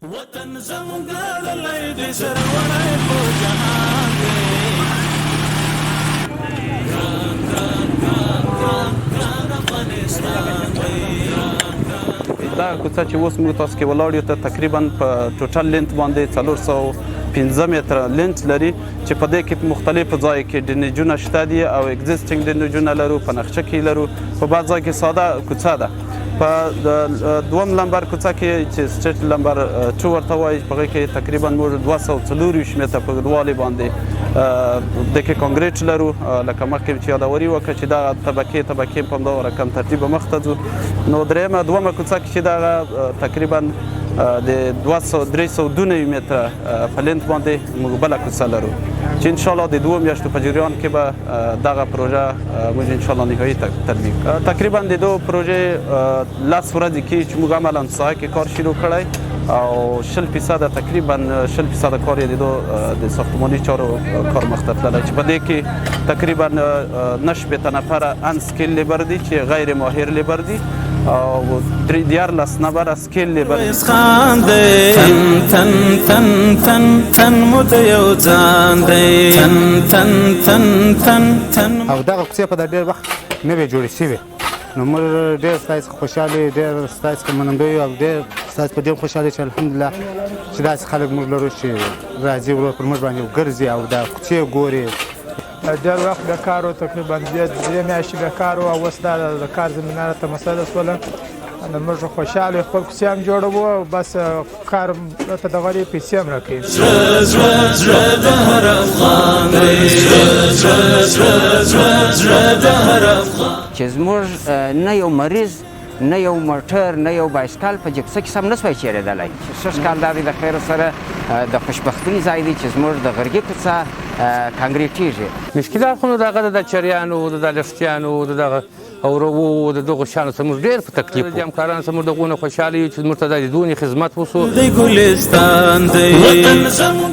وطن زموږ ګړلی دی سرلوړی په جهان دی ګران افغانستان دی. دا کوڅه چې اوس موږ تاسو کې ولاړ یو ته تقریبا په ټوټل لینت باندې 415 متره لینت لري چې په دې کې په مختلفو ځایو کې ډرینیجونه شته دي او اگزیسټینګ ډرینیجونه لرو، په نقشه کې لرو، په بعض ځای کې ساده کوڅه ده. په دوم لمبر کوڅه کې چې سټریټ لمبر 2 ورته وایي په هغې کې تقریبا موږ 224 متره په اوږدوالي باندې د کې کانکریټ لرو. لکه مخکې چې یادوري وکړه چې دغه طبقې په همدغه رقم ترتیبه مخ ته ځو. نو دومه کوڅه کې چې دغه تقریبا د 392 متره په لینت باندې موږ بله کوڅه لرو چې انشاءالله د 2 میاشتو په جریان کې به دغه پروژه موږ انشاءالله نهایي تطبیق. تقریبا د دو پروژې 10 ورځې کې چې موږ عملا ساحه کې کار شروع کړی او 20% تقریبا 20% کار یې د ساختماني چارو کار مخ ته تللی چې په دې کې تقریبا 9 نفره ان سکیل لیبر دي چې غیر ماهر لیبر دي او 13 نفره سکیل لیبر دي. تن مو د یو ځان دی تن او دغه کوڅې په ډېر وخت نوې جوړې شوې نو موږ ډېر ستاسو خوشحاله ډېر ستاسو منندوی او ډېر ستاسو په دې خوشحاله چې الحمدلله چې داسې خلک موږ لرو چې راځي ورو پر موږ باندې ګرځي او دا کوڅې ګوري. ډېر وخت بیکار و، تقریبا 2 میاشتې بیکار و او اوس دا د کار زمینه راته مسله شوله. نو موږ خوشحاله خپل کوڅې هم جوړوو او بس کار راته دغه پیسې هم راکوي. زړه د هر افغان دی زړه د هر افغان چې زموږ نه یو مریض نه یو موټر نه یو بایسکل په جکسه کې سم نه سوی چېرېدلی. ښه ښکار دا دی د خیر سره د خوشبختۍ ځای دی چې زموږ د غرګي کوڅه کانکریټېږي. مشکلات خو نو دغه د چریانو د لفټیانو د دغه اورو د دغو شیانو څخه موږ ډېر په تکلیف وو. د همکارانو سره موږ دغونه خوشحاله یو چې موږ ته د دونې خدمت وسو. د ګلستان دی وطن زموږ